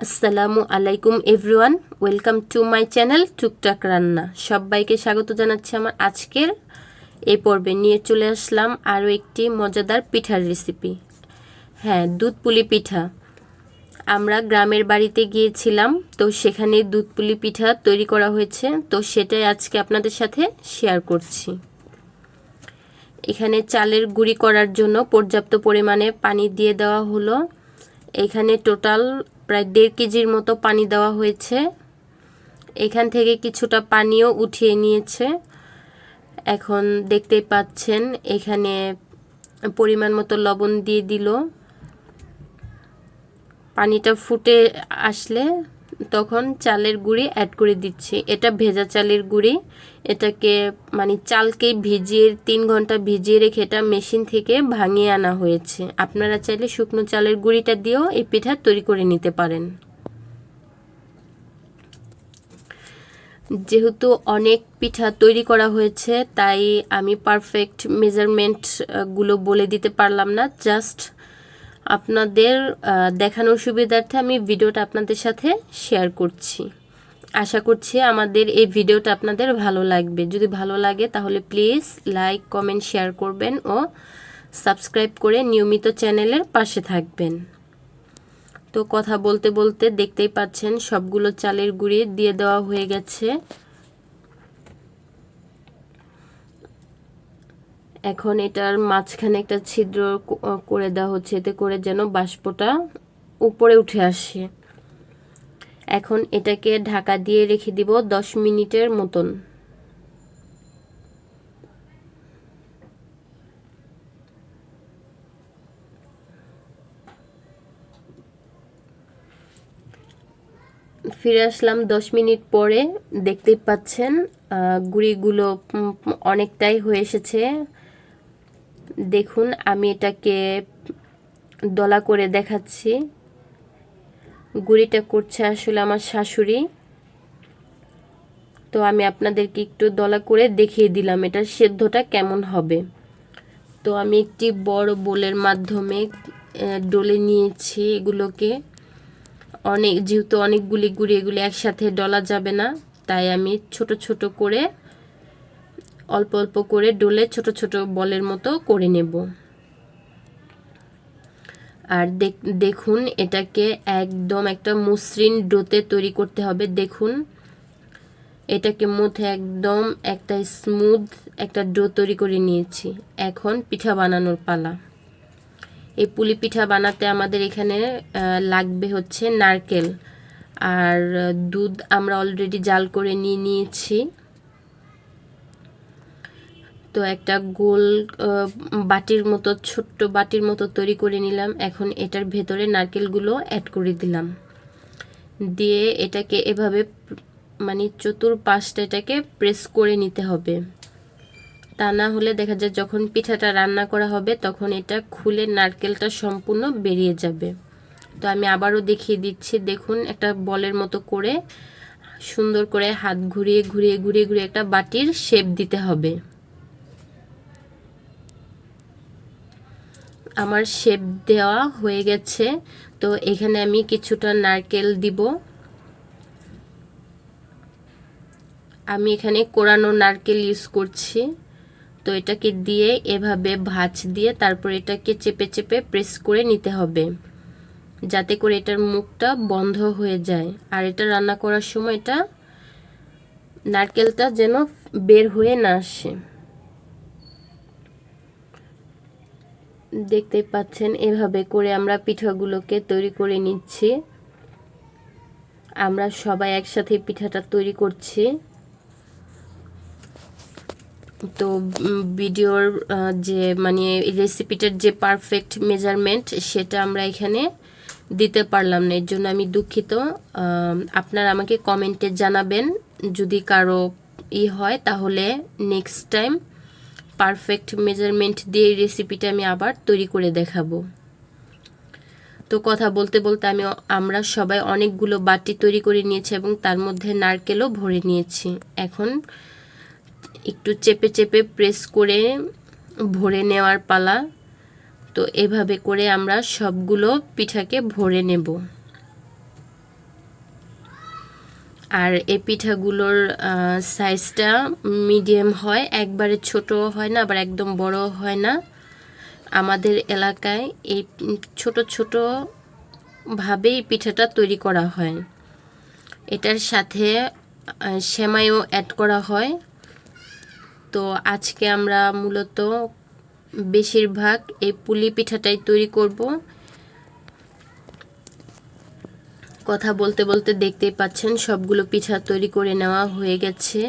আসসালামু আলাইকুম everyone, welcome to my channel টুকটাক রান্না। সবাইকে স্বাগত জানাচ্ছি আমার আজকের এই পর্বে। নিয়ে চলে আসলাম আরও একটি মজাদার পিঠার রেসিপি। হ্যাঁ, দুধ পুলি পিঠা। আমরা গ্রামের বাড়িতে গিয়েছিলাম, তো সেখানে দুধ পুলি পিঠা তৈরি করা হয়েছে, তো সেটাই আজকে আপনাদের সাথে শেয়ার করছি। এখানে চালের গুঁড়ি করার জন্য পর্যাপ্ত পরিমাণে পানি দিয়ে দেওয়া হলো। এখানে টোটাল প্রায় 1.5 কেজির মতো পানি দেওয়া হয়েছে। এখান থেকে কিছুটা পানিও উঠিয়ে নিয়েছে। এখন দেখতেই পাচ্ছেন এখানে পরিমাণ মতো লবণ দিয়ে দিল। পানিটা ফুটে আসলে তখন চালের গুঁড়ি অ্যাড করে দিচ্ছি। এটা ভেজা চালের গুঁড়ি। এটাকে চালকে ভিজিয়ে 3 ঘন্টা ভিজিয়ে রেখে এটা মেশিন থেকে ভাঙিয়ে আনা হয়েছে। আপনারা চাইলে শুকনো চালের গুঁড়িটা দিয়েও এই পিঠা তৈরি করে নিতে পারেন। যেহেতু অনেক পিঠা তৈরি করা হয়েছে, তাই আমি পারফেক্ট মেজারমেন্টগুলো বলে দিতে পারলাম না। জাস্ট আপনাদের দেখানোর সুবিধার্থে আমি ভিডিওটা আপনাদের সাথে শেয়ার করছি। আশা করছি আমাদের এই ভিডিওটা আপনাদের ভালো লাগবে। যদি ভালো লাগে তাহলে প্লিজ লাইক, কমেন্ট, শেয়ার করবেন ও সাবস্ক্রাইব করে নিয়মিত চ্যানেলের পাশে থাকবেন। তো কথা বলতে বলতে দেখতেই পাচ্ছেন সবগুলো চালের গুঁড়ি দিয়ে দেওয়া হয়ে গেছে। এখন এটার মাঝখানে একটা ছিদ্র করে দেওয়া হচ্ছে, এতে করে যেন বাষ্পটা উপরে উঠে আসে। এখন এটাকে ঢাকা দিয়ে রেখে দিব 10 মিনিটের মতন। ফিরে আসলাম 10 মিনিট পরে। দেখতেই পাচ্ছেন গুঁড়িগুলো অনেকটাই হয়ে এসেছে। দেখুন, আমি এটাকে দলা করে দেখাচ্ছি। গুঁড়িটা করছে আসলে আমার শাশুড়ি, তো আমি আপনাদেরকে একটু দলা করে দেখিয়ে দিলাম এটার সেদ্ধটা কেমন হবে। তো আমি একটি বড় বোলের মাধ্যমে ডলে নিয়েছি এগুলোকে। যেহেতু অনেকগুলি গুঁড়ি, এগুলি একসাথে ডলা যাবে না, তাই আমি ছোট ছোট করে অল্প অল্প করে ডলে ছোট ছোট বলের মতো করে নেব। আর দেখুন, এটাকে একদম একটা মসৃণ ডোতে তৈরি করতে হবে। দেখুন, এটাকে মধ্যে একদম একটা স্মুথ একটা ডো তৈরি করে নিয়েছি। এখন পিঠা বানানোর পালা। এই পুলি পিঠা বানাতে আমাদের এখানে লাগবে হচ্ছে নারকেল আর দুধ। আমরা অলরেডি জাল করে নিয়েছি। তো একটা গোল বাটির মতো, ছোট্ট বাটির মতো তৈরি করে নিলাম। এখন এটার ভেতরে নারকেলগুলো অ্যাড করে দিলাম। দিয়ে এটাকে এভাবে চতুর্পাশটা এটাকে প্রেস করে নিতে হবে। তা না হলে দেখা যায় যখন পিঠাটা রান্না করা হবে তখন এটা খুলে নারকেলটা সম্পূর্ণ বেরিয়ে যাবে। তো আমি আবারও দেখিয়ে দিচ্ছি। দেখুন, একটা বলের মতো করে সুন্দর করে হাত ঘুরিয়ে ঘুরিয়ে ঘুরিয়ে ঘুরিয়ে একটা বাটির শেপ দিতে হবে। আমার শেপ দেওয়া হয়ে গেছে। তো এখানে আমি কিছুটা নারকেল দিব। আমি এখানে কোরানো নারকেল ইউজ করছি। তো এটাকে দিয়ে এভাবে ভাঁজ দিয়ে তারপর এটাকে চেপে চেপে প্রেস করে নিতে হবে, যাতে করে এটার মুখটা বন্ধ হয়ে যায়। আর এটা রান্না করার সময় এটা নারকেলটা যেন বের হয়ে না আসে। দেখতে পাচ্ছেন এভাবে করে আমরা পিঠাগুলোকে তৈরি করে নিচ্ছি। আমরা সবাই একসাথে পিঠাটা তৈরি করছি। তো ভিডিওর যে রেসিপিটার যে পারফেক্ট মেজারমেন্ট সেটা আমরা এখানে দিতে পারলাম না, এর জন্য আমি দুঃখিত। আপনারা আমাকে কমেন্টে জানাবেন যদি কারো হয়, তাহলে নেক্সট টাইম পারফেক্ট মেজারমেন্ট দিয়ে এই রেসিপিটা আমি আবার তৈরি করে দেখাবো। তো কথা বলতে বলতে আমরা সবাই অনেকগুলো বাটি তৈরি করে নিয়েছি এবং তার মধ্যে নারকেলও ভরে নিয়েছি। এখন একটু চেপে চেপে প্রেস করে ভরে নেওয়ার পালা। তো এভাবে করে আমরা সবগুলো পিঠাকে ভরে নেব। আর এই পিঠাগুলোর সাইজটা মিডিয়াম হয়, একবারে ছোট হয় না, আবার একদম বড় হয় না। আমাদের এলাকায় এই ছোট ছোট ভাবেই পিঠাটা তৈরি করা হয়। এটার সাথে সেমাইও অ্যাড করা হয়। তো আজকে আমরা মূলত বেশিরভাগ এই পুলি পিঠাটাই তৈরি করব। কথা বলতে বলতে দেখতেই পাচ্ছেন সবগুলো পিঠা তৈরি করে নেওয়া হয়ে গেছে।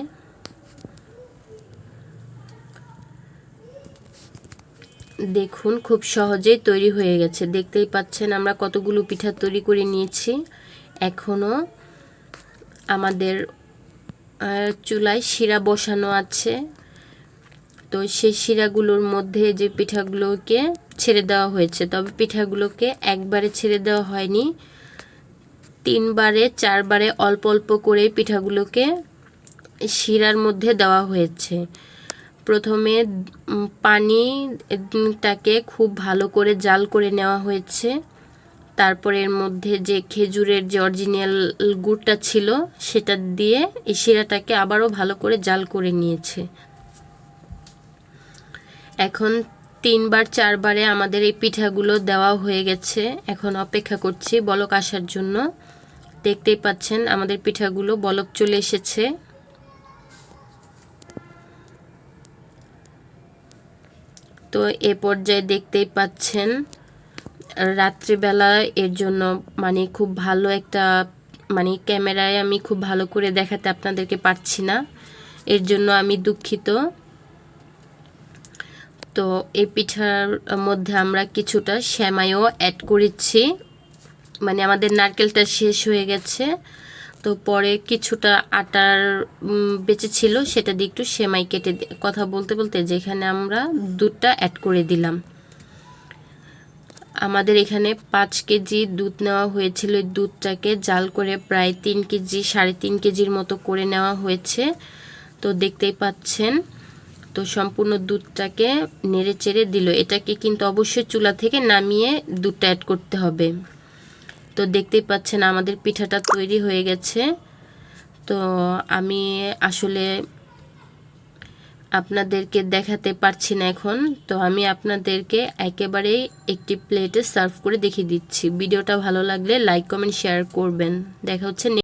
দেখুন খুব সহজেই তৈরি হয়ে গেছে। দেখতেই পাচ্ছেন আমরা কতগুলো পিঠা তৈরি করে নিয়েছি। এখনও আমাদের চুলায় শিরা বসানো আছে। তো সেই শিরাগুলোর মধ্যে যে পিঠাগুলোকে ছেড়ে দেওয়া হয়েছে, তবে পিঠাগুলোকে একবারে ছেড়ে দেওয়া হয়নি, 3 বারে 4 বারে অল্প অল্প করে পিঠাগুলোকে শিরার মধ্যে দেওয়া হয়েছে। প্রথমে পানিটাকে খুব ভালো করে জাল করে নেওয়া হয়েছে। তারপর এর মধ্যে যে খেজুরের যে অরিজিনাল গুড়টা ছিল সেটা দিয়ে এই শিরাটাকে আবারও ভালো করে জাল করে নিয়েছে। এখন 3 বার 4 বারে আমাদের এই পিঠাগুলো দেওয়া হয়ে গেছে। এখন অপেক্ষা করছি বলক আসার জন্য। দেখতেই পাচ্ছেন আমাদের পিঠাগুলো বলক চলে এসেছে। তো এ পর্যায়ে দেখতেই পাচ্ছেন রাত্রিবেলা, এর জন্য মানে খুব ভালো একটা ক্যামেরায় আমি খুব ভালো করে দেখাতে আপনাদেরকে পারছি না, এর জন্য আমি দুঃখিত। তো এই পিঠার মধ্যে আমরা কিছুটা সেমাইও অ্যাড করেছি, আমাদের নারকেলটা শেষ হয়ে গেছে, তো পরে কিছুটা আটার বেঁচে ছিল, সেটা দিয়ে একটু সেমাই কেটে কথা বলতে বলতে যেখানে আমরা দুধটা অ্যাড করে দিলাম। আমাদের এখানে 5 কেজি দুধ নেওয়া হয়েছিল। এই দুধটাকে জাল করে প্রায় 3 কেজি 3.5 কেজির মতো করে নেওয়া হয়েছে। তো দেখতেই পাচ্ছেন, তো সম্পূর্ণ দুধটাকে নেড়ে চেড়ে দিল। এটাকে কিন্তু অবশ্যই চুলা থেকে নামিয়ে দুধটা অ্যাড করতে হবে। তো দেখতেই পাচ্ছেন আমাদের পিঠাটা তৈরি হয়ে গেছে। তো আমি আসলে আপনাদেরকে দেখাতে পারছি না এখন, তো আমি আপনাদেরকে একেবারেই একটি প্লেটে সার্ভ করে দেখিয়ে দিচ্ছি। ভিডিওটা ভালো লাগলে লাইক কমেন্ট শেয়ার করবেন। দেখা হচ্ছে